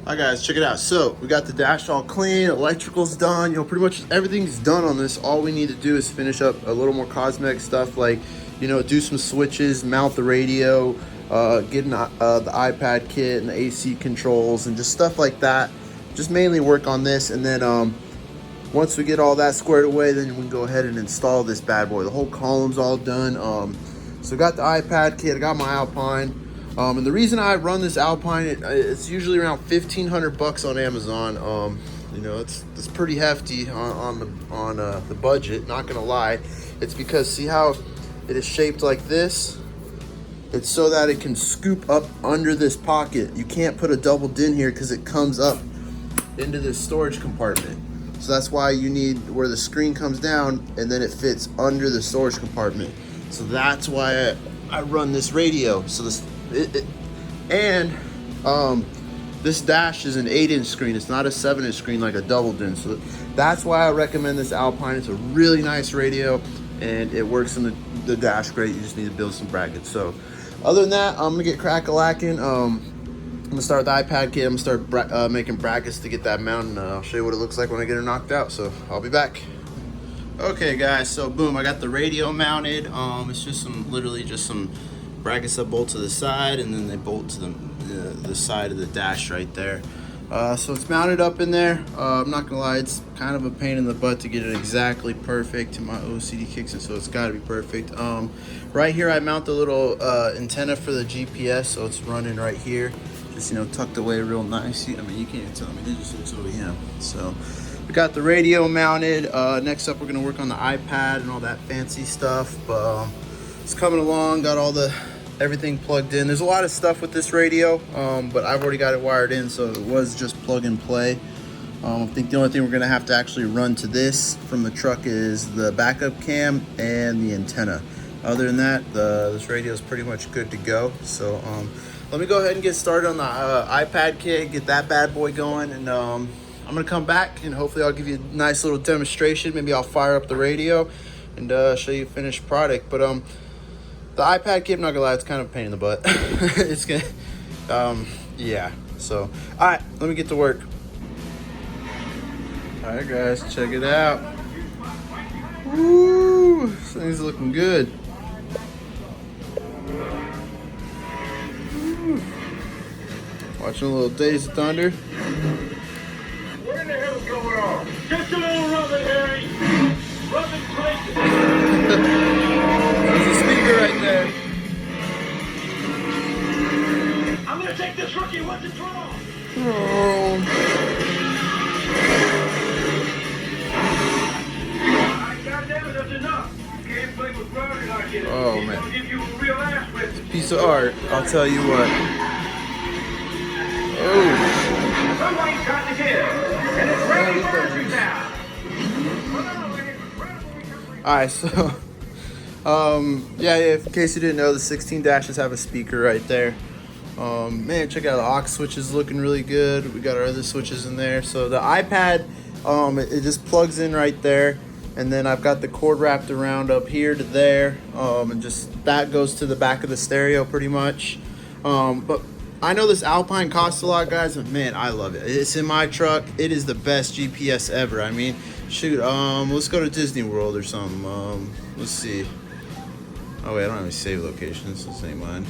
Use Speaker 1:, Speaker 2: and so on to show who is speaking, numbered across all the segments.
Speaker 1: Hi guys, check it out. So we got the dash all clean, electrical's done, pretty much everything's done on this. All we need to do is finish up a little more cosmetic stuff, like, do some switches, mount the radio, getting the iPad kit and the AC controls and just stuff like that. Just mainly work on this, and then once we get all that squared away, then we can go ahead and install this bad boy. The whole column's all done. So I got the iPad kit, I got my Alpine. And the reason I run this Alpine, it's usually around $1,500 on Amazon. It's pretty hefty on the budget. Not gonna lie, it's because see how it is shaped like this. It's so that it can scoop up under this pocket. You can't put a double DIN here because it comes up into this storage compartment. So that's why you need where the screen comes down and then it fits under the storage compartment. So that's why I run this radio. So this. This dash is an 8-inch screen. It's not a 7-inch screen like a double DIN. So that's why I recommend this Alpine. It's a really nice radio and it works in the dash great. You just need to build some brackets. So other than that, I'm gonna get crack-a-lacking. I'm gonna start with the iPad kit. I'm gonna start making brackets to get that mounted. I'll show you what it looks like when I get it knocked out. So I'll be back. Okay guys, so boom, I got the radio mounted. It's just literally just some brackets that bolt to the side, and then they bolt to the side of the dash right there. So it's mounted up in there. I'm not gonna lie, it's kind of a pain in the butt to get it exactly perfect. My OCD kicks in, so it's got to be perfect. Right here I mount the little antenna for the GPS, so it's running right here, just tucked away real nice. I mean, you can't even tell me, it just looks OEM. So we got the radio mounted. Next up we're gonna work on the iPad and all that fancy stuff, but it's coming along. Got everything plugged in. There's a lot of stuff with this radio, but I've already got it wired in, so it was just plug and play. I think the only thing we're gonna have to actually run to this from the truck is the backup cam and the antenna. Other than that, this radio is pretty much good to go. So let me go ahead and get started on the iPad kit, get that bad boy going, and I'm gonna come back and hopefully I'll give you a nice little demonstration. Maybe I'll fire up the radio and show you a finished product. But the iPad kit, I'm not gonna lie, it's kind of a pain in the butt. It's gonna, yeah. So, all right, let me get to work. All right, guys, check it out. Woo, this thing's looking good. Woo. Watching a little Days of Thunder.
Speaker 2: What in the hell's going on? Just a little rubbing, Harry. Rubbing places.
Speaker 1: There's a speaker right there.
Speaker 2: I'm gonna take this rookie. What's it wrong?
Speaker 1: Oh.
Speaker 2: Goddammit, that's enough. You can't play with Brownie like this.
Speaker 1: Oh, man.
Speaker 2: I'll give you a real ass with.
Speaker 1: Piece of art, I'll tell you what. Oh.
Speaker 2: Somebody's got to hit, and it's ready for you now.
Speaker 1: Alright, so yeah, in case you didn't know, the 16 dashes have a speaker right there. Man, check out the aux switches, looking really good. We got our other switches in there. So the iPad, it just plugs in right there, and then I've got the cord wrapped around up here to there, and just that goes to the back of the stereo pretty much. But I know this Alpine costs a lot, guys, but man, I love it. It's in my truck. It is the best GPS ever. I mean, shoot, let's go to Disney World or something. Let's see. Oh wait, I don't have any save locations. This ain't mine.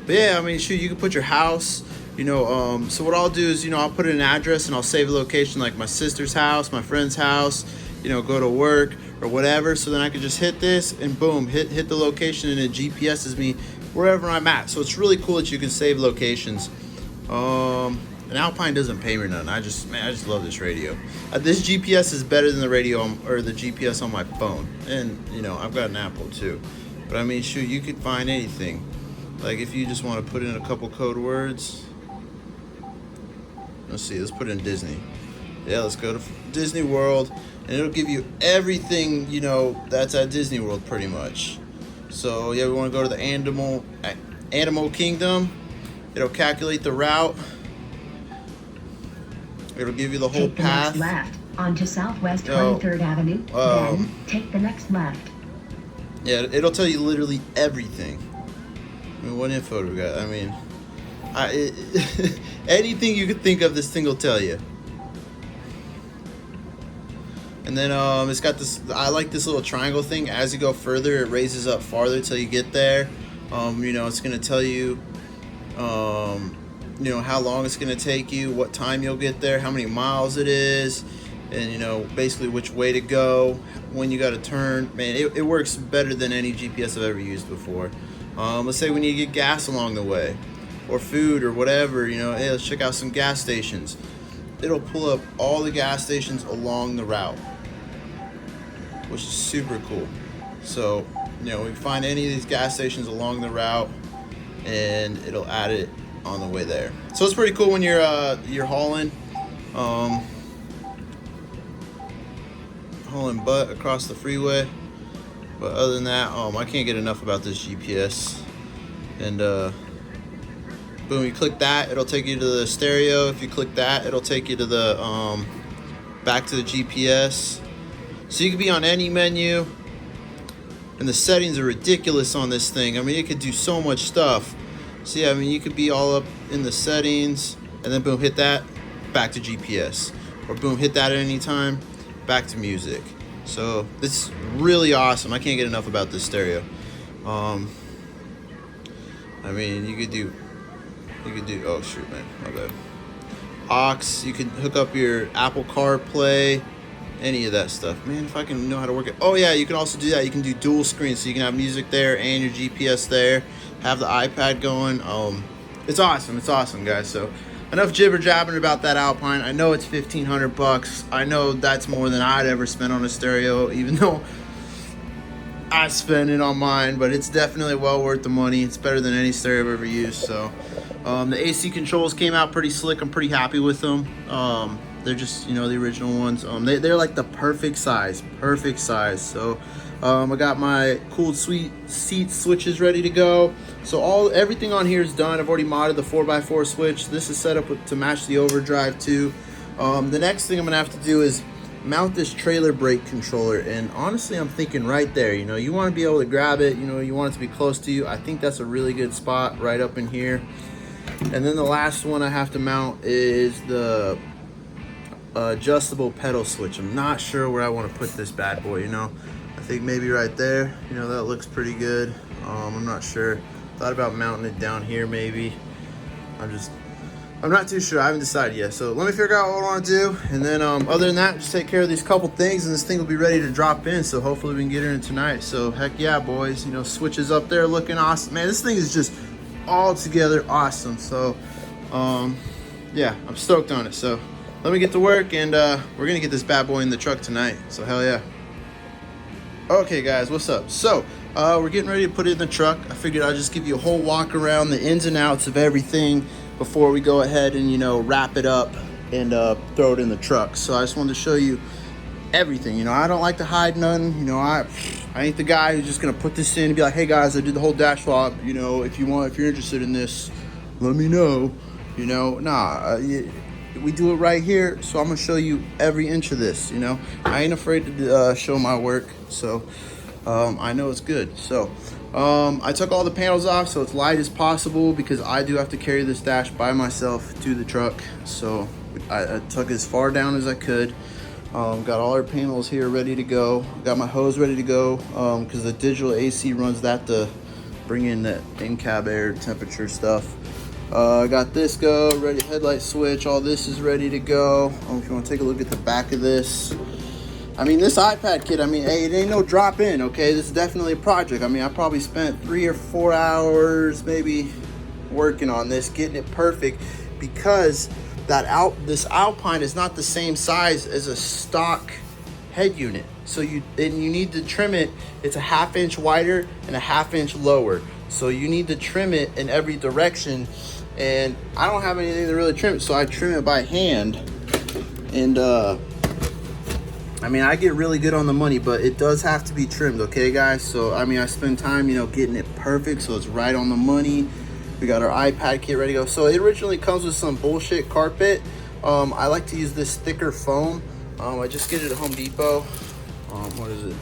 Speaker 1: But yeah, I mean, shoot, you can put your house, so what I'll do is, I'll put in an address and I'll save a location like my sister's house, my friend's house, go to work or whatever. So then I can just hit this and boom, hit the location, and it GPSes me wherever I'm at. So it's really cool that you can save locations. And Alpine doesn't pay me nothing. I just love this radio. This GPS is better than the radio or the GPS on my phone. And I've got an Apple too. But I mean, shoot, you could find anything. Like if you just want to put in a couple code words. Let's see, let's put in Disney. Yeah, let's go to Disney World, and it'll give you everything, that's at Disney World pretty much. So yeah, we want to go to the Animal Kingdom. It'll calculate the route. It'll give you the whole path.
Speaker 3: Take the next left onto Southwest 23rd Avenue. Then take the next left.
Speaker 1: Yeah, it'll tell you literally everything. I mean, what info do we got? I mean, Anything you could think of, this thing will tell you. And then it's got this, I like this little triangle thing. As you go further, it raises up farther till you get there. You know, it's going to tell you, you know, how long it's going to take you, what time you'll get there, how many miles it is, and, you know, basically which way to go, when you got to turn. Man, it works better than any GPS I've ever used before. Let's say we need to get gas along the way, or food, or whatever, you know, hey, let's check out some gas stations. It'll pull up all the gas stations along the route, which is super cool. So, you know, we find any of these gas stations along the route, and it'll add it on the way there. So it's pretty cool when you're hauling butt across the freeway. But other than that, I can't get enough about this GPS. And boom, you click that, it'll take you to the stereo. If you click that, it'll take you to the back to the GPS. So you can be on any menu, and the settings are ridiculous on this thing. I mean, it could do so much stuff. So yeah, I mean, you could be all up in the settings, and then boom, hit that, back to GPS. Or boom, hit that at any time, back to music. So this is really awesome. I can't get enough about this stereo. I mean, you could do, oh shoot, man, my bad. Aux, you can hook up your Apple CarPlay, any of that stuff. Man, if I can know how to work it. Oh yeah, you can also do that. You can do dual screen, so you can have music there and your GPS there, have the iPad going. It's awesome, guys. So enough jibber jabbering about that Alpine. I know it's $1,500. I know that's more than I'd ever spent on a stereo, even though I spent it on mine, but it's definitely well worth the money. It's better than any stereo I've ever used. So the AC controls came out pretty slick. I'm pretty happy with them. They're just, you know, the original ones. They're like the perfect size. So I got my cooled seat switches ready to go. So everything on here is done. I've already modded the 4x4 switch. This is set up to match the overdrive too. The next thing I'm gonna have to do is mount this trailer brake controller, and honestly I'm thinking right there, you know, you want to be able to grab it, you know, you want it to be close to you. I think that's a really good spot right up in here. And then the last one I have to mount is the adjustable pedal switch. I'm not sure where I want to put this bad boy, you know. I think maybe right there, you know, that looks pretty good. I'm not sure. Thought about mounting it down here maybe. I'm not too sure. I haven't decided yet. So let me figure out what I want to do. And then other than that, just take care of these couple things, and this thing will be ready to drop in. So hopefully we can get her in tonight. So heck yeah, boys. You know, switches up there looking awesome. Man, this thing is just all together awesome. So yeah, I'm stoked on it. So let me get to work, and we're going to get this bad boy in the truck tonight. So hell yeah. Okay guys, what's up? So we're getting ready to put it in the truck. I figured I'd just give you a whole walk around the ins and outs of everything before we go ahead and, you know, wrap it up and throw it in the truck. So I just wanted to show you everything. You know, I don't like to hide none. You know, I ain't the guy who's just gonna put this in and be like, hey guys, I did the whole dash swap. You know, if you're interested in this, let me know. You know, nah, we do it right here. So I'm gonna show you every inch of this. You know, I ain't afraid to show my work. So I know it's good. So I took all the panels off so it's light as possible, because I do have to carry this dash by myself to the truck. So I took as far down as I could. Got all our panels here ready to go. Got my hose ready to go, because the digital AC runs that to bring in that in-cab air temperature stuff. Got this ready, headlight switch, all this is ready to go. If you want to take a look at the back of this, I mean, this iPad kit, I mean, hey, it ain't no drop in, okay? This is definitely a project. I mean, I probably spent 3 or 4 hours maybe working on this, getting it perfect, because this Alpine is not the same size as a stock head unit. So you need to trim it. It's a 1/2 inch wider and a 1/2 inch lower. So you need to trim it in every direction. And I don't have anything to really trim it, so I trim it by hand. And I mean, I get really good on the money, but it does have to be trimmed, okay, guys? So, I mean, I spend time, you know, getting it perfect so it's right on the money. We got our iPad kit ready to go. So it originally comes with some bullshit carpet. I like to use this thicker foam. I just get it at Home Depot. What is it?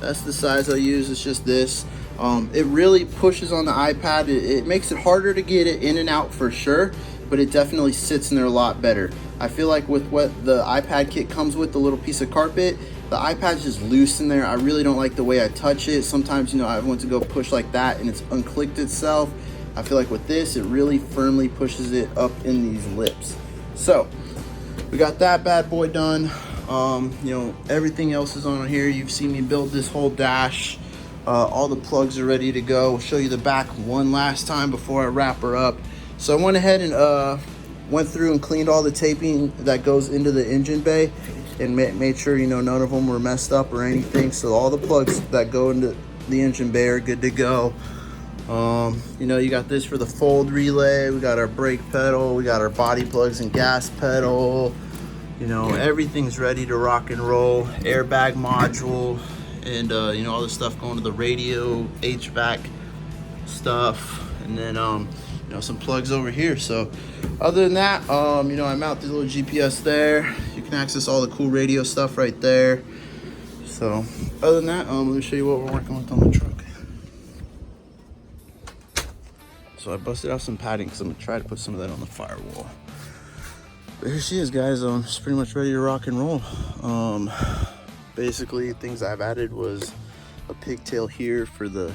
Speaker 1: That's the size I use. It's just this. It really pushes on the iPad. It makes it harder to get it in and out for sure. but it definitely sits in there a lot better. I feel like with what the iPad kit comes with, the little piece of carpet, the iPad's just loose in there. I really don't like the way I touch it. Sometimes, you know, I want to go push like that and it's unclicked itself. I feel like with this, it really firmly pushes it up in these lips. So we got that bad boy done. You know, everything else is on here. You've seen me build this whole dash. All the plugs are ready to go. I'll show you the back one last time before I wrap her up. So I went ahead and went through and cleaned all the taping that goes into the engine bay and made sure, you know, none of them were messed up or anything. So all the plugs that go into the engine bay are good to go. You know, you got this for the fold relay. We got our brake pedal. We got our body plugs and gas pedal. You know, everything's ready to rock and roll. Airbag module and, you know, all the stuff going to the radio, HVAC stuff. And then, you know, some plugs over here. So other than that, you know, I mount the little GPS there. You can access all the cool radio stuff right there. So other than that, let me show you what we're working with on the truck. So I busted out some padding because I'm gonna try to put some of that on the firewall. But here she is, guys. She's pretty much ready to rock and roll. Basically, things I've added was a pigtail here for the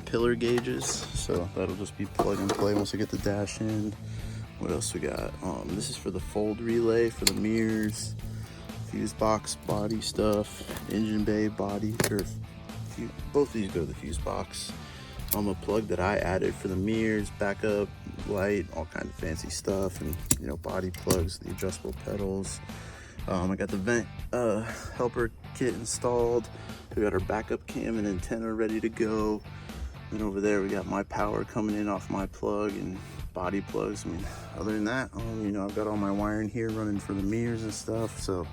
Speaker 1: pillar gauges. So that'll just be plug and play once I get the dash in. What else we got? This is for the fold relay for the mirrors, fuse box body stuff, engine bay body, or both of these go to the fuse box. A plug that I added for the mirrors, backup light, all kind of fancy stuff, and you know, body plugs, the adjustable pedals. I got the vent helper kit installed. We got our backup cam and antenna ready to go. And over there we got my power coming in off my plug and body plugs. I mean, other than that, you know, I've got all my wiring here running for the mirrors and stuff. So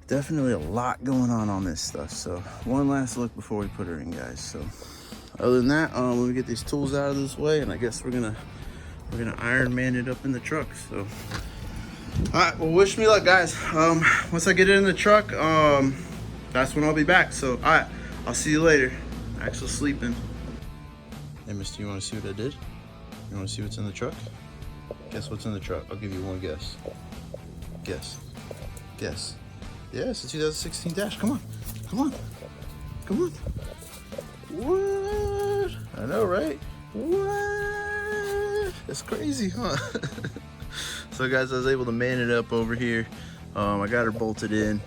Speaker 1: definitely a lot going on this stuff. So one last look before we put her in, guys. So other than that, let me get these tools out of this way, and I guess we're gonna Iron Man it up in the truck. So all right, well, wish me luck, guys. Once I get it in the truck, that's when I'll be back. So all right, I'll see you later. Actually sleeping. Hey, mister, you want to see what I did? You want to see what's in the truck? Guess what's in the truck? I'll give you one guess. Guess. Yeah, it's a 2016 Dash. Come on. What? I know, right? What? That's crazy, huh? So guys, I was able to man it up over here. I got her bolted in.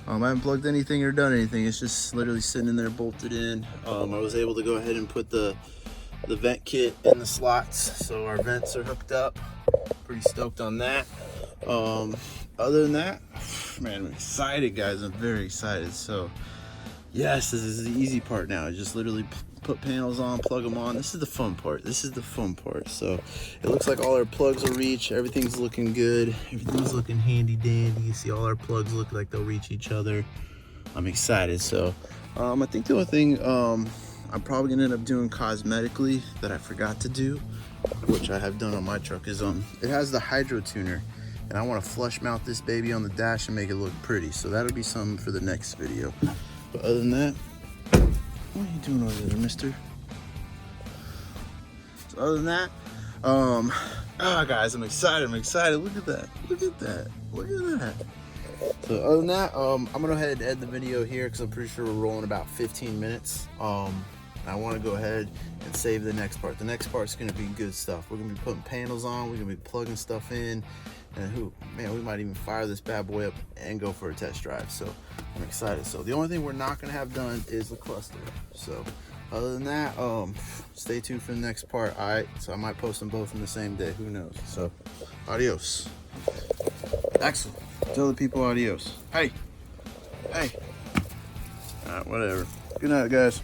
Speaker 1: I haven't plugged anything or done anything. It's just literally sitting in there bolted in. I was able to go ahead and put the vent kit in the slots, so our vents are hooked up. Pretty stoked on that. Other than that, man, I'm excited, guys. I'm very excited. So yes, this is the easy part now. I just literally put panels on, plug them on. This is the fun part. So it looks like all our plugs will reach. Everything's looking good. Everything's looking handy dandy. You see all our plugs look like they'll reach each other. I'm excited. So I think the only thing I'm probably gonna end up doing cosmetically that I forgot to do, which I have done on my truck, is it has the hydro tuner, and I want to flush mount this baby on the dash and make it look pretty. So that'll be something for the next video. But other than that, what are you doing over there, mister? So other than that, guys, I'm excited. Look at that. So other than that, I'm gonna go ahead and end the video here because I'm pretty sure we're rolling about 15 minutes. I want to go ahead and save the next part. The next part's gonna be good stuff. We're gonna be putting panels on. We're gonna be plugging stuff in. And we might even fire this bad boy up and go for a test drive. So I'm excited. So the only thing we're not gonna have done is the cluster. So other than that, stay tuned for the next part. All right, so I might post them both in the same day, who knows? So adios. Axel, tell the people adios. Hey. All right, whatever. Good night, guys.